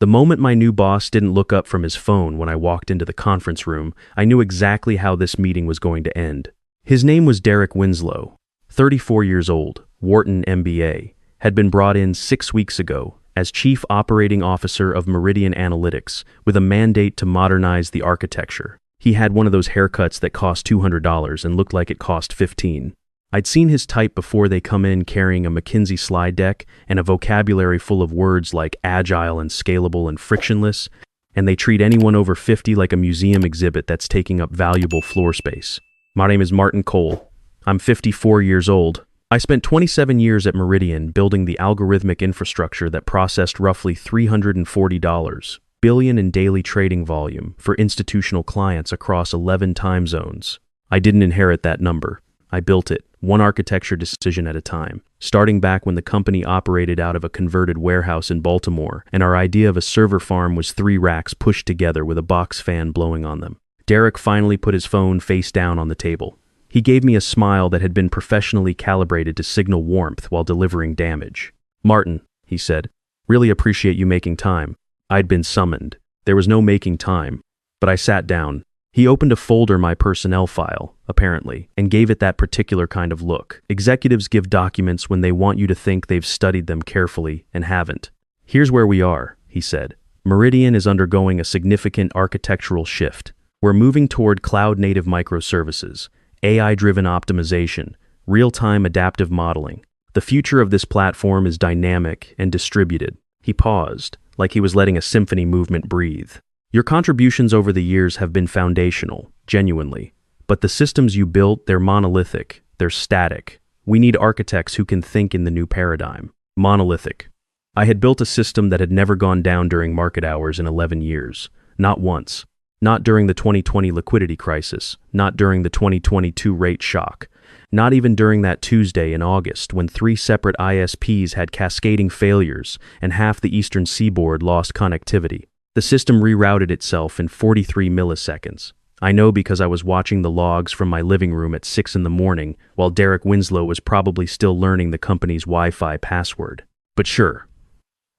The moment my new boss didn't look up from his phone when I walked into the conference room, I knew exactly how this meeting was going to end. His name was Derek Winslow, 34 years old, Wharton MBA, had been brought in 6 weeks ago as Chief Operating Officer of Meridian Analytics with a mandate to modernize the architecture. He had one of those haircuts that cost $200 and looked like it cost $15. I'd seen his type before. They come in carrying a McKinsey slide deck and a vocabulary full of words like agile and scalable and frictionless, and they treat anyone over 50 like a museum exhibit that's taking up valuable floor space. My name is Martin Cole. I'm 54 years old. I spent 27 years at Meridian building the algorithmic infrastructure that processed roughly $340 billion in daily trading volume for institutional clients across 11 time zones. I didn't inherit that number. I built it, one architecture decision at a time, starting back when the company operated out of a converted warehouse in Baltimore, and our idea of a server farm was 3 racks pushed together with a box fan blowing on them. Derek finally put his phone face down on the table. He gave me a smile that had been professionally calibrated to signal warmth while delivering damage. "Martin," he said, "really appreciate you making time." I'd been summoned. There was no making time, but I sat down. He opened a folder, my personnel file, apparently, and gave it that particular kind of look. Executives give documents when they want you to think they've studied them carefully and haven't. "Here's where we are," he said. "Meridian is undergoing a significant architectural shift. We're moving toward cloud-native microservices, AI-driven optimization, real-time adaptive modeling. The future of this platform is dynamic and distributed." He paused, like he was letting a symphony movement breathe. "Your contributions over the years have been foundational, genuinely. But the systems you built, they're monolithic, they're static. We need architects who can think in the new paradigm." Monolithic. I had built a system that had never gone down during market hours in 11 years. Not once. Not during the 2020 liquidity crisis, not during the 2022 rate shock, not even during that Tuesday in August when 3 separate ISPs had cascading failures and half the eastern seaboard lost connectivity. The system rerouted itself in 43 milliseconds. I know because I was watching the logs from my living room at 6 in the morning while Derek Winslow was probably still learning the company's Wi-Fi password. But sure.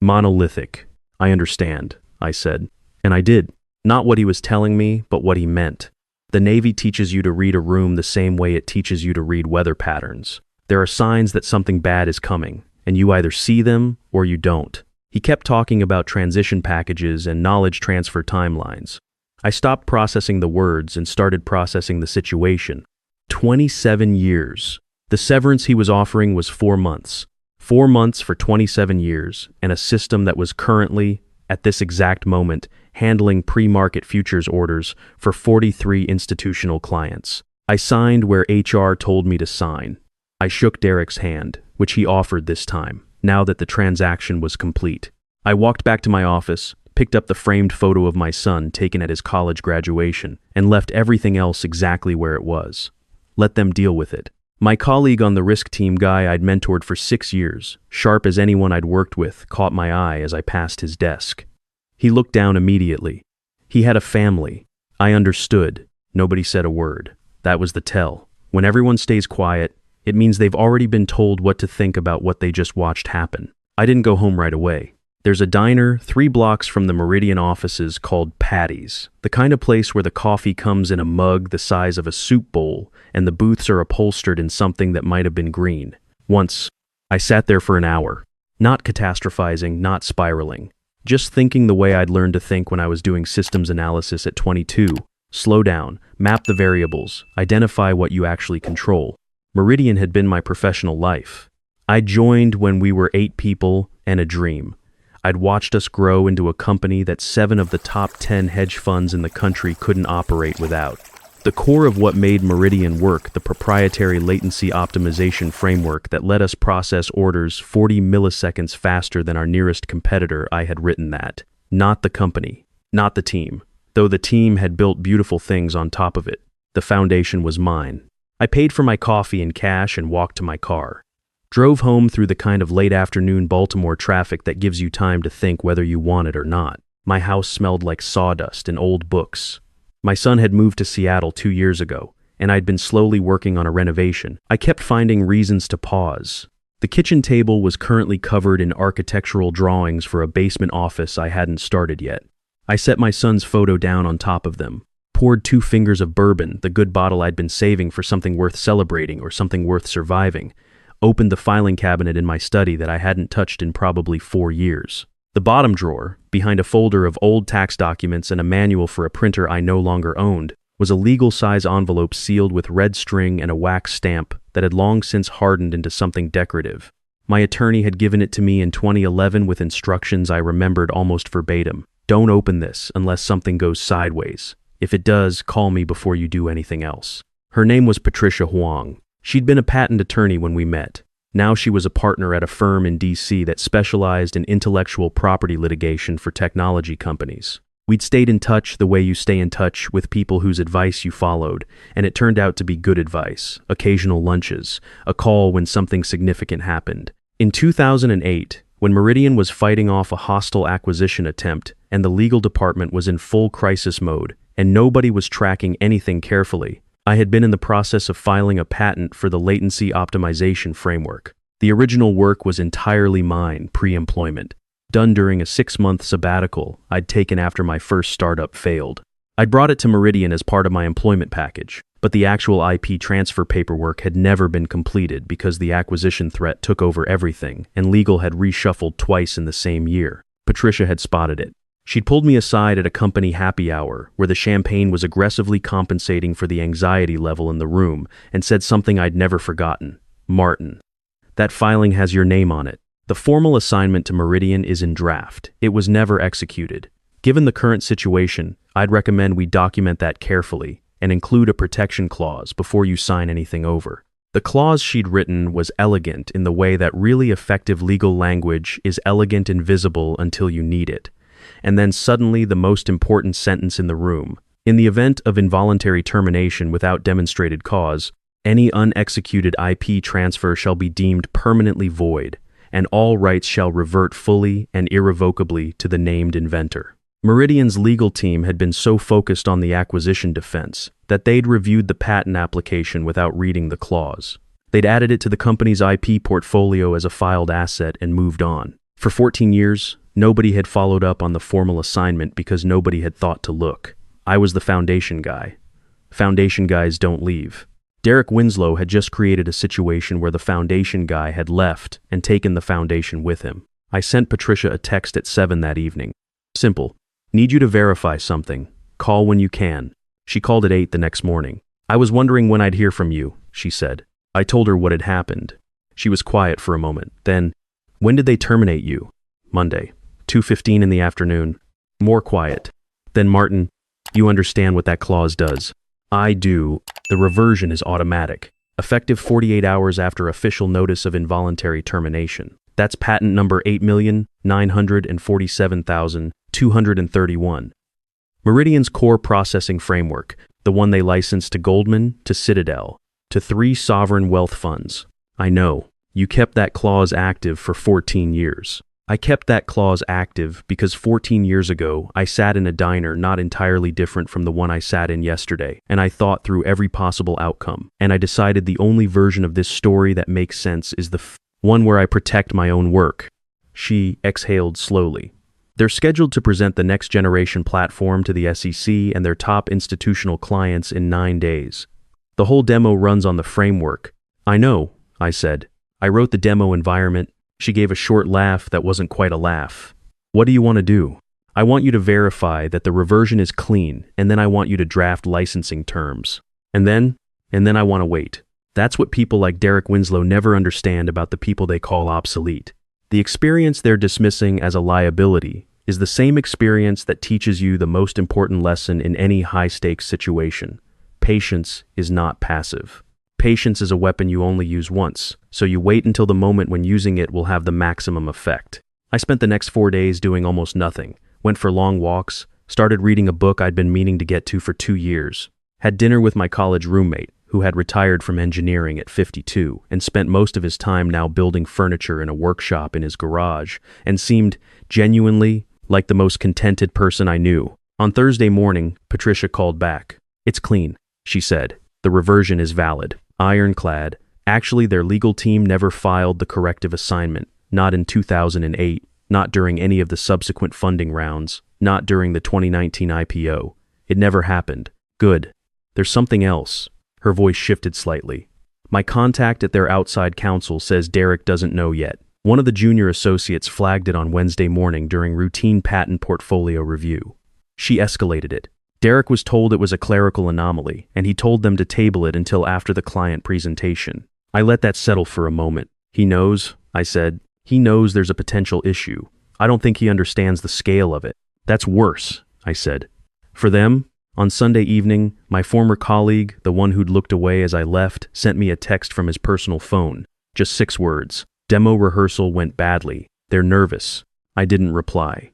Monolithic. I understand, I said. And I did. Not what he was telling me, but what he meant. The Navy teaches you to read a room the same way it teaches you to read weather patterns. There are signs that something bad is coming, and you either see them or you don't. He kept talking about transition packages and knowledge transfer timelines. I stopped processing the words and started processing the situation. 27 years. The severance he was offering was 4 months. 4 months for 27 years, and a system that was currently, at this exact moment, handling pre-market futures orders for 43 institutional clients. I signed where HR told me to sign. I shook Derek's hand, which he offered this time, now that the transaction was complete. I walked back to my office, picked up the framed photo of my son taken at his college graduation, and left everything else exactly where it was. Let them deal with it. My colleague on the risk team, guy I'd mentored for 6 years, sharp as anyone I'd worked with, caught my eye as I passed his desk. He looked down immediately. He had a family. I understood. Nobody said a word. That was the tell. When everyone stays quiet, it means they've already been told what to think about what they just watched happen. I didn't go home right away. There's a diner 3 blocks from the Meridian offices called Patty's, the kind of place where the coffee comes in a mug the size of a soup bowl and the booths are upholstered in something that might have been green. Once, I sat there for an hour, not catastrophizing, not spiraling. Just thinking the way I'd learned to think when I was doing systems analysis at 22. Slow down, map the variables, identify what you actually control. Meridian had been my professional life. I joined when we were 8 people and a dream. I'd watched us grow into a company that 7 of the top 10 hedge funds in the country couldn't operate without. The core of what made Meridian work, the proprietary latency optimization framework that let us process orders 40 milliseconds faster than our nearest competitor, I had written that. Not the company, not the team. Though the team had built beautiful things on top of it, the foundation was mine. I paid for my coffee in cash and walked to my car. Drove home through the kind of late afternoon Baltimore traffic that gives you time to think whether you want it or not. My house smelled like sawdust and old books. My son had moved to Seattle 2 years ago, and I'd been slowly working on a renovation. I kept finding reasons to pause. The kitchen table was currently covered in architectural drawings for a basement office I hadn't started yet. I set my son's photo down on top of them, poured 2 fingers of bourbon, the good bottle I'd been saving for something worth celebrating or something worth surviving, opened the filing cabinet in my study that I hadn't touched in probably 4 years. The bottom drawer, behind a folder of old tax documents and a manual for a printer I no longer owned, was a legal-size envelope sealed with red string and a wax stamp that had long since hardened into something decorative. My attorney had given it to me in 2011 with instructions I remembered almost verbatim. Don't open this unless something goes sideways. If it does, call me before you do anything else. Her name was Patricia Huang. She'd been a patent attorney when we met. Now she was a partner at a firm in D.C. that specialized in intellectual property litigation for technology companies. We'd stayed in touch the way you stay in touch with people whose advice you followed, and it turned out to be good advice, occasional lunches, a call when something significant happened. In 2008, when Meridian was fighting off a hostile acquisition attempt and the legal department was in full crisis mode, and nobody was tracking anything carefully, I had been in the process of filing a patent for the latency optimization framework. The original work was entirely mine, pre-employment, done during a 6-month sabbatical I'd taken after my first startup failed. I'd brought it to Meridian as part of my employment package, but the actual IP transfer paperwork had never been completed because the acquisition threat took over everything, and legal had reshuffled twice in the same year. Patricia had spotted it. She'd pulled me aside at a company happy hour where the champagne was aggressively compensating for the anxiety level in the room and said something I'd never forgotten. Martin, that filing has your name on it. The formal assignment to Meridian is in draft. It was never executed. Given the current situation, I'd recommend we document that carefully and include a protection clause before you sign anything over. The clause she'd written was elegant in the way that really effective legal language is elegant and visible until you need it. And then suddenly the most important sentence in the room. In the event of involuntary termination without demonstrated cause, any unexecuted IP transfer shall be deemed permanently void, and all rights shall revert fully and irrevocably to the named inventor. Meridian's legal team had been so focused on the acquisition defense that they'd reviewed the patent application without reading the clause. They'd added it to the company's IP portfolio as a filed asset and moved on. For 14 years, nobody had followed up on the formal assignment because nobody had thought to look. I was the foundation guy. Foundation guys don't leave. Derek Winslow had just created a situation where the foundation guy had left and taken the foundation with him. I sent Patricia a text at 7 that evening. Simple. Need you to verify something. Call when you can. She called at 8 the next morning. I was wondering when I'd hear from you, she said. I told her what had happened. She was quiet for a moment. Then, when did they terminate you? Monday. 2:15 in the afternoon. More quiet. Then Martin, you understand what that clause does. I do. The reversion is automatic, effective 48 hours after official notice of involuntary termination. That's patent number 8,947,231. Meridian's core processing framework, the one they licensed to Goldman, to Citadel, to 3 sovereign wealth funds. I know. You kept that clause active for 14 years. I kept that clause active because 14 years ago, I sat in a diner not entirely different from the one I sat in yesterday, and I thought through every possible outcome, and I decided the only version of this story that makes sense is the one where I protect my own work. She exhaled slowly. They're scheduled to present the next generation platform to the SEC and their top institutional clients in 9 days. The whole demo runs on the framework. I know, I said. I wrote the demo environment. She gave a short laugh that wasn't quite a laugh. What do you want to do? I want you to verify that the reversion is clean, and then I want you to draft licensing terms. And then I want to wait. That's what people like Derek Winslow never understand about the people they call obsolete. The experience they're dismissing as a liability is the same experience that teaches you the most important lesson in any high-stakes situation. Patience is not passive. Patience is a weapon you only use once, so you wait until the moment when using it will have the maximum effect. I spent the next 4 days doing almost nothing, went for long walks, started reading a book I'd been meaning to get to for 2 years, had dinner with my college roommate, who had retired from engineering at 52 and spent most of his time now building furniture in a workshop in his garage, and seemed genuinely like the most contented person I knew. On Thursday morning, Patricia called back. It's clean, she said. The reversion is valid. Ironclad, Actually, their legal team never filed the corrective assignment, not in 2008, not during any of the subsequent funding rounds, not during the 2019 IPO. It never happened. Good. There's something else. Her voice shifted slightly. My contact at their outside counsel says Derek doesn't know yet. One of the junior associates flagged it on Wednesday morning during routine patent portfolio review. She escalated it. Derek was told it was a clerical anomaly, and he told them to table it until after the client presentation. I let that settle for a moment. He knows, I said. He knows there's a potential issue. I don't think he understands the scale of it. That's worse, I said. For them, on Sunday evening, my former colleague, the one who'd looked away as I left, sent me a text from his personal phone. Just 6 words. Demo rehearsal went badly. They're nervous. I didn't reply.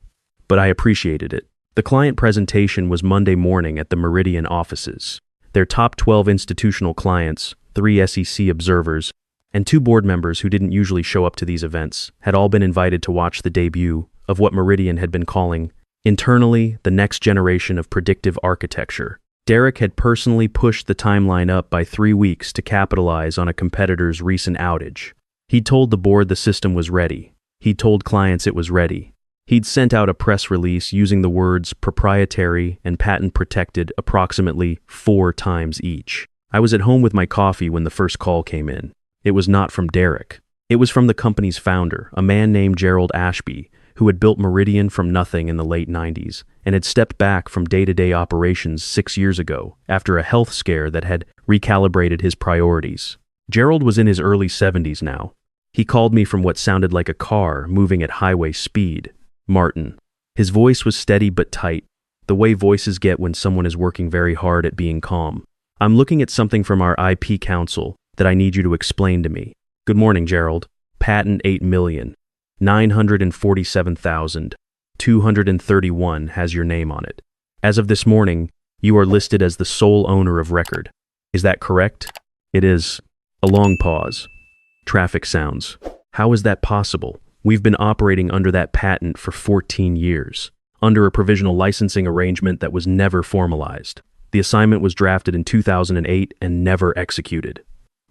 But I appreciated it. The client presentation was Monday morning at the Meridian offices. Their top 12 institutional clients, 3 SEC observers, and 2 board members who didn't usually show up to these events had all been invited to watch the debut of what Meridian had been calling, internally, the next generation of predictive architecture. Derek had personally pushed the timeline up by 3 weeks to capitalize on a competitor's recent outage. He'd told the board the system was ready. He'd told clients it was ready. He'd sent out a press release using the words proprietary and patent protected approximately 4 times each. I was at home with my coffee when the first call came in. It was not from Derek. It was from the company's founder, a man named Gerald Ashby, who had built Meridian from nothing in the late 90s and had stepped back from day-to-day operations 6 years ago after a health scare that had recalibrated his priorities. Gerald was in his early 70s now. He called me from what sounded like a car moving at highway speed. Martin. His voice was steady but tight, the way voices get when someone is working very hard at being calm. I'm looking at something from our IP counsel that I need you to explain to me. Good morning, Gerald. Patent 8,947,231 has your name on it. As of this morning, you are listed as the sole owner of record. Is that correct? It is. A long pause. Traffic sounds. How is that possible? We've been operating under that patent for 14 years, under a provisional licensing arrangement that was never formalized. The assignment was drafted in 2008 and never executed.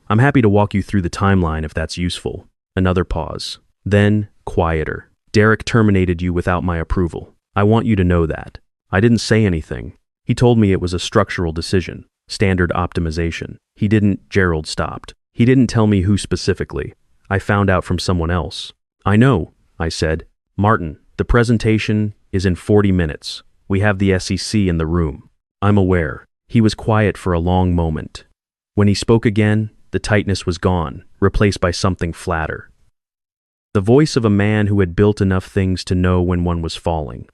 I'm happy to walk you through the timeline if that's useful. Another pause. Then, quieter. Derek terminated you without my approval. I want you to know that. I didn't say anything. He told me it was a structural decision, standard optimization. Gerald stopped. He didn't tell me who specifically. I found out from someone else. I know, I said. Martin, the presentation is in 40 minutes. We have the SEC in the room. I'm aware. He was quiet for a long moment. When he spoke again, the tightness was gone, replaced by something flatter. The voice of a man who had built enough things to know when one was falling.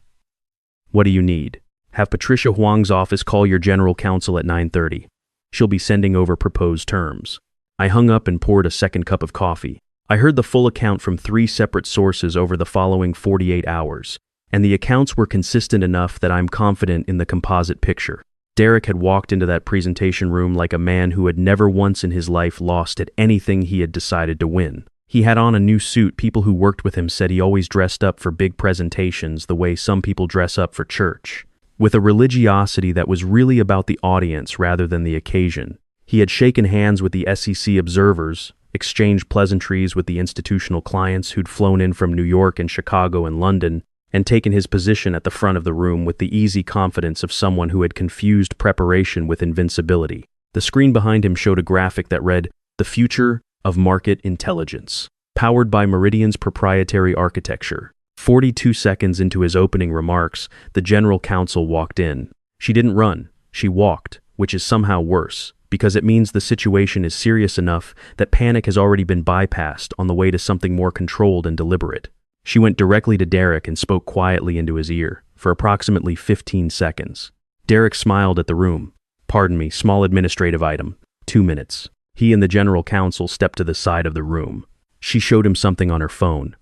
What do you need? Have Patricia Huang's office call your general counsel at 9:30. She'll be sending over proposed terms. I hung up and poured a second cup of coffee. I heard the full account from 3 separate sources over the following 48 hours, and the accounts were consistent enough that I'm confident in the composite picture. Derek had walked into that presentation room like a man who had never once in his life lost at anything he had decided to win. He had on a new suit. People who worked with him said he always dressed up for big presentations the way some people dress up for church, with a religiosity that was really about the audience rather than the occasion. He had shaken hands with the SEC observers, exchanged pleasantries with the institutional clients who'd flown in from New York and Chicago and London, and taken his position at the front of the room with the easy confidence of someone who had confused preparation with invincibility. The screen behind him showed a graphic that read, "The Future of Market Intelligence, powered by Meridian's proprietary architecture." 42 seconds into his opening remarks, the general counsel walked in. She didn't run, she walked, which is somehow worse, because it means the situation is serious enough that panic has already been bypassed on the way to something more controlled and deliberate. She went directly to Derek and spoke quietly into his ear for approximately 15 seconds. Derek smiled at the room. "Pardon me, small administrative item. 2 minutes." He and the general counsel stepped to the side of the room. She showed him something on her phone.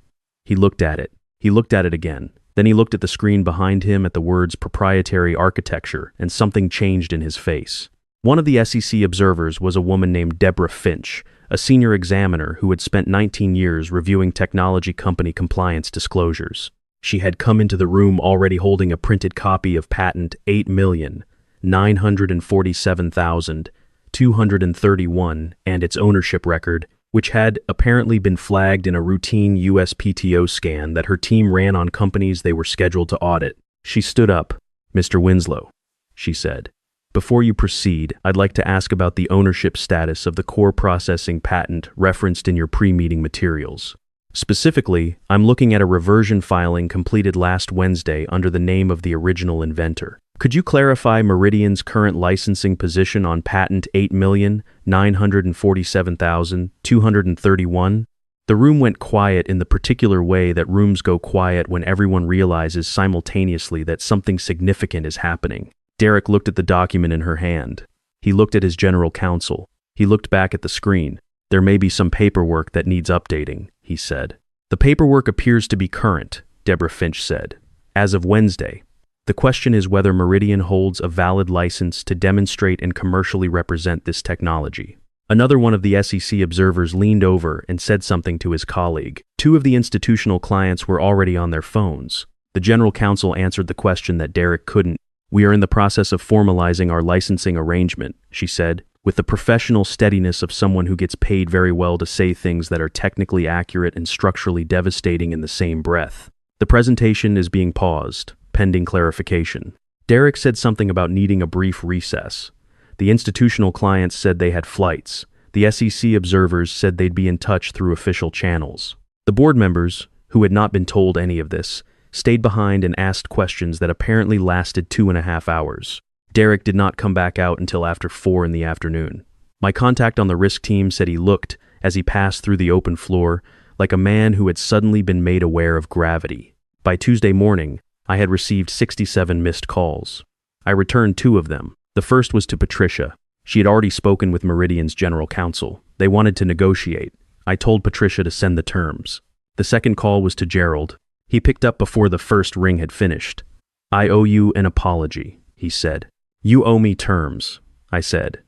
He looked at it. He looked at it again. Then he looked at the screen behind him at the words proprietary architecture, and something changed in his face. One of the SEC observers was a woman named Deborah Finch, a senior examiner who had spent 19 years reviewing technology company compliance disclosures. She had come into the room already holding a printed copy of patent 8,947,231 231, and its ownership record, which had apparently been flagged in a routine USPTO scan that her team ran on companies they were scheduled to audit. She stood up. "Mr. Winslow," she said, "before you proceed, I'd like to ask about the ownership status of the core processing patent referenced in your pre-meeting materials. Specifically, I'm looking at a reversion filing completed last Wednesday under the name of the original inventor. Could you clarify Meridian's current licensing position on patent 8,947,231? The room went quiet in the particular way that rooms go quiet when everyone realizes simultaneously that something significant is happening. Derek looked at the document in her hand. He looked at his general counsel. He looked back at the screen. "There may be some paperwork that needs updating," he said. "The paperwork appears to be current," Deborah Finch said. "As of Wednesday. The question is whether Meridian holds a valid license to demonstrate and commercially represent this technology." Another one of the SEC observers leaned over and said something to his colleague. Two of the institutional clients were already on their phones. The general counsel answered the question that Derek couldn't. "We are in the process of formalizing our licensing arrangement," she said, with the professional steadiness of someone who gets paid very well to say things that are technically accurate and structurally devastating in the same breath. "The presentation is being paused, pending clarification." Derek said something about needing a brief recess. The institutional clients said they had flights. The SEC observers said they'd be in touch through official channels. The board members, who had not been told any of this, stayed behind and asked questions that apparently lasted 2.5 hours. Derek did not come back out until after 4 in the afternoon. My contact on the risk team said he looked, as he passed through the open floor, like a man who had suddenly been made aware of gravity. By Tuesday morning, I had received 67 missed calls. I returned 2 of them. The first was to Patricia. She had already spoken with Meridian's general counsel. They wanted to negotiate. I told Patricia to send the terms. The second call was to Gerald. He picked up before the first ring had finished. "I owe you an apology," he said. "You owe me terms," I said.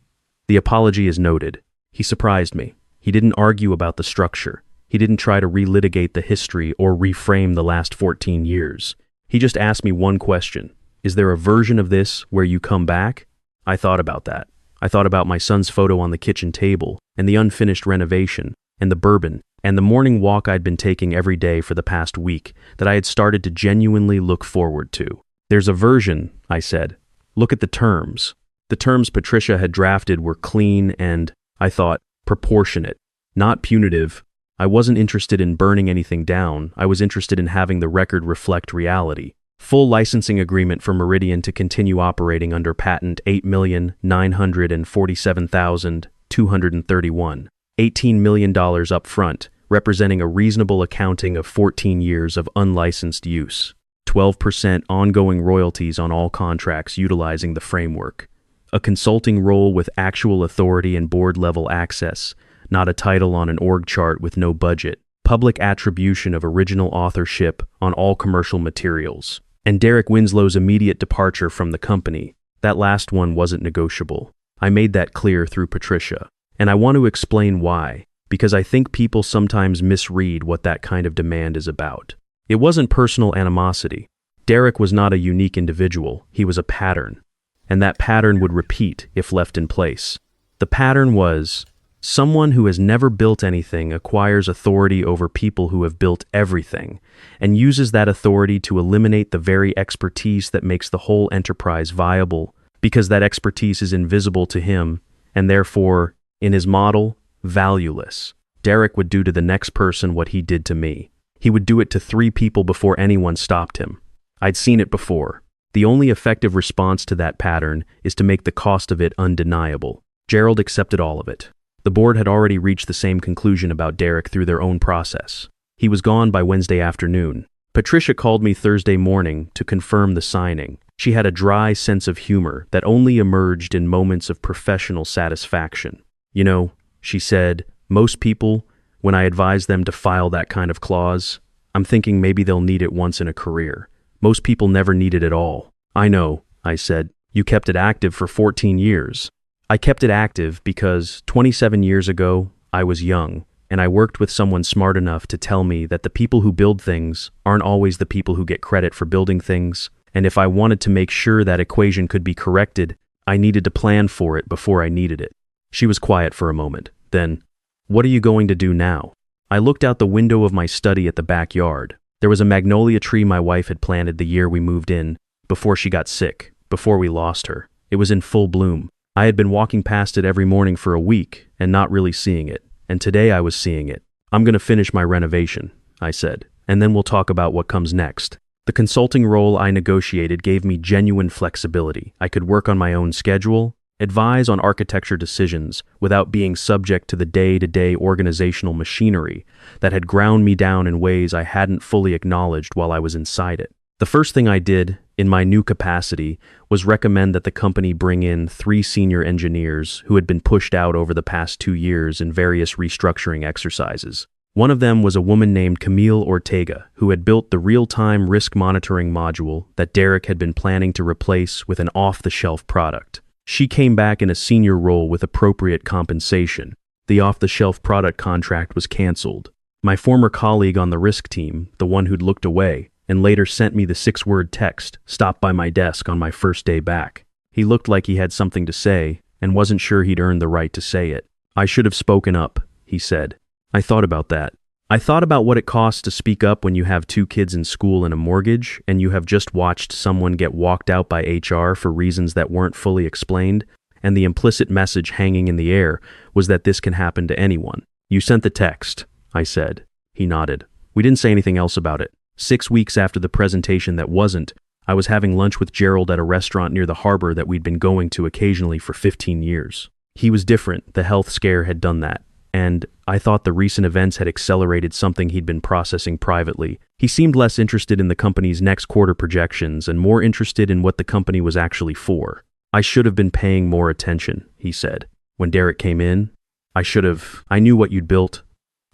"The apology is noted." He surprised me. He didn't argue about the structure. He didn't try to relitigate the history or reframe the last 14 years. He just asked me one question. "Is there a version of this where you come back?" I thought about that. I thought about my son's photo on the kitchen table, and the unfinished renovation, and the bourbon, and the morning walk I'd been taking every day for the past week that I had started to genuinely look forward to. "There's a version," I said. "Look at the terms." The terms Patricia had drafted were clean and, I thought, proportionate, not punitive. I wasn't interested in burning anything down. I was interested in having the record reflect reality. Full licensing agreement for Meridian to continue operating under patent 8,947,231. $18 million up front, representing a reasonable accounting of 14 years of unlicensed use. 12% ongoing royalties on all contracts utilizing the framework. A consulting role with actual authority and board-level access, not a title on an org chart with no budget. Public attribution of original authorship on all commercial materials. And Derek Winslow's immediate departure from the company. That last one wasn't negotiable. I made that clear through Patricia. And I want to explain why, because I think people sometimes misread what that kind of demand is about. It wasn't personal animosity. Derek was not a unique individual, he was a pattern. And that pattern would repeat if left in place. The pattern was, someone who has never built anything acquires authority over people who have built everything, and uses that authority to eliminate the very expertise that makes the whole enterprise viable, because that expertise is invisible to him, and therefore, in his model, valueless. Derek would do to the next person what he did to me. He would do it to 3 people before anyone stopped him. I'd seen it before. The only effective response to that pattern is to make the cost of it undeniable. Gerald accepted all of it. The board had already reached the same conclusion about Derek through their own process. He was gone by Wednesday afternoon. Patricia called me Thursday morning to confirm the signing. She had a dry sense of humor that only emerged in moments of professional satisfaction. "You know," she said, "most people, when I advise them to file that kind of clause, I'm thinking maybe they'll need it once in a career. Most people never need it at all." "I know," I said. "You kept it active for 14 years. I kept it active because 27 years ago, I was young, and I worked with someone smart enough to tell me that the people who build things aren't always the people who get credit for building things, and if I wanted to make sure that equation could be corrected, I needed to plan for it before I needed it. She was quiet for a moment. Then, "What are you going to do now?" I looked out the window of my study at the backyard. There was a magnolia tree my wife had planted the year we moved in, before she got sick, before we lost her. It was in full bloom. I had been walking past it every morning for a week and not really seeing it, and today I was seeing it. "I'm going to finish my renovation," I said, "and then we'll talk about what comes next." The consulting role I negotiated gave me genuine flexibility. I could work on my own schedule, advise on architecture decisions without being subject to the day-to-day organizational machinery that had ground me down in ways I hadn't fully acknowledged while I was inside it. The first thing I did, in my new capacity, was recommend that the company bring in 3 senior engineers who had been pushed out over the past 2 years in various restructuring exercises. One of them was a woman named Camille Ortega, who had built the real-time risk monitoring module that Derek had been planning to replace with an off-the-shelf product. She came back in a senior role with appropriate compensation. The off-the-shelf product contract was canceled. My former colleague on the risk team, the one who'd looked away, and later sent me the 6-word text, stopped by my desk on my first day back. He looked like he had something to say, and wasn't sure he'd earned the right to say it. "I should have spoken up," he said. I thought about that. I thought about what it costs to speak up when you have 2 kids in school and a mortgage, and you have just watched someone get walked out by HR for reasons that weren't fully explained, and the implicit message hanging in the air was that this can happen to anyone. "You sent the text," I said. He nodded. "We didn't say anything else about it. 6 weeks after the presentation that wasn't, I was having lunch with Gerald at a restaurant near the harbor that we'd been going to occasionally for 15 years. He was different. The health scare had done that. And I thought the recent events had accelerated something he'd been processing privately. He seemed less interested in the company's next quarter projections and more interested in what the company was actually for. "I should have been paying more attention," he said. "When Derek came in, I knew what you'd built.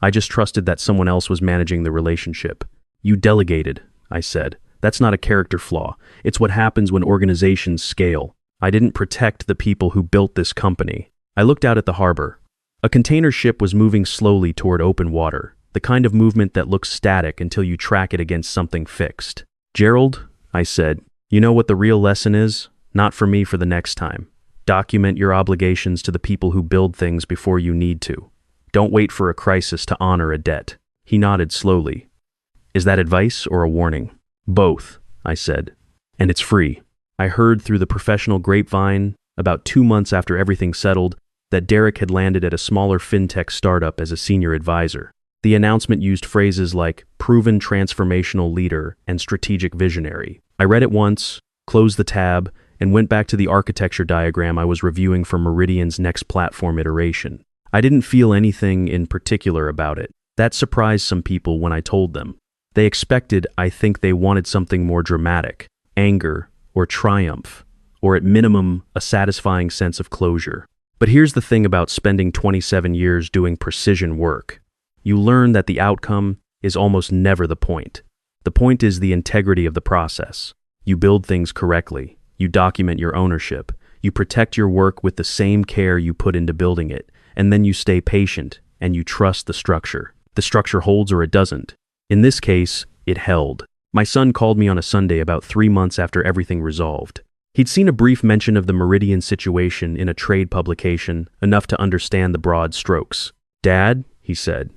I just trusted that someone else was managing the relationship." "You delegated," I said. "That's not a character flaw. It's what happens when organizations scale. I didn't protect the people who built this company." I looked out at the harbor. A container ship was moving slowly toward open water, the kind of movement that looks static until you track it against something fixed. "Gerald," I said, "you know what the real lesson is? Not for me for the next time. Document your obligations to the people who build things before you need to. Don't wait for a crisis to honor a debt." He nodded slowly. "Is that advice or a warning?" "Both," I said. "And it's free." I heard through the professional grapevine, about 2 months after everything settled, that Derek had landed at a smaller fintech startup as a senior advisor. The announcement used phrases like proven transformational leader and strategic visionary. I read it once, closed the tab, and went back to the architecture diagram I was reviewing for Meridian's next platform iteration. I didn't feel anything in particular about it. That surprised some people when I told them. They expected, I think they wanted something more dramatic, anger or triumph, or at minimum, a satisfying sense of closure. But here's the thing about spending 27 years doing precision work. You learn that the outcome is almost never the point. The point is the integrity of the process. You build things correctly. You document your ownership. You protect your work with the same care you put into building it. And then you stay patient and you trust the structure. The structure holds or it doesn't. In this case, it held. My son called me on a Sunday about 3 months after everything resolved. He'd seen a brief mention of the Meridian situation in a trade publication, enough to understand the broad strokes. "Dad," he said,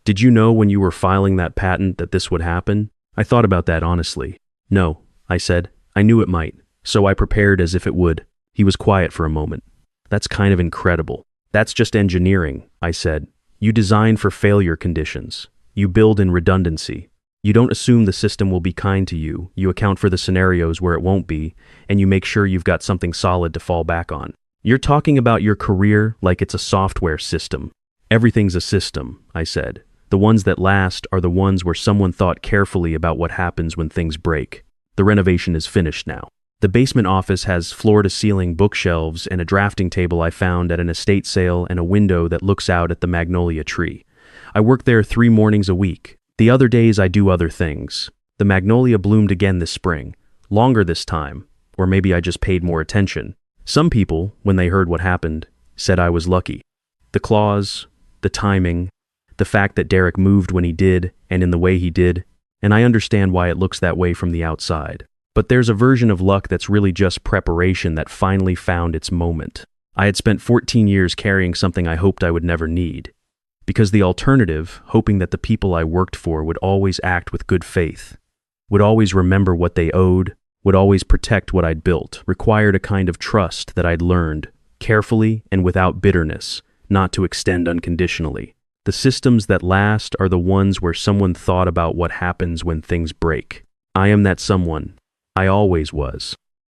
"did you know when you were filing that patent that this would happen?" I thought about that honestly. "No," I said. "I knew it might, so I prepared as if it would." He was quiet for a moment. "That's kind of incredible." "That's just engineering," I said. "You design for failure conditions. You build in redundancy. You don't assume the system will be kind to you. You account for the scenarios where it won't be, and you make sure you've got something solid to fall back on. You're talking about your career like it's a software system." "Everything's a system," I said. "The ones that last are the ones where someone thought carefully about what happens when things break." The renovation is finished now. The basement office has floor-to-ceiling bookshelves and a drafting table I found at an estate sale and a window that looks out at the magnolia tree. I work there 3 mornings a week. The other days I do other things. The magnolia bloomed again this spring, longer this time, or maybe I just paid more attention. Some people, when they heard what happened, said I was lucky. The clause, the timing, the fact that Derek moved when he did and in the way he did, and I understand why it looks that way from the outside. But there's a version of luck that's really just preparation that finally found its moment. I had spent 14 years carrying something I hoped I would never need. Because the alternative, hoping that the people I worked for would always act with good faith, would always remember what they owed, would always protect what I'd built, required a kind of trust that I'd learned, carefully and without bitterness, not to extend unconditionally. The systems that last are the ones where someone thought about what happens when things break. I am that someone. I always was.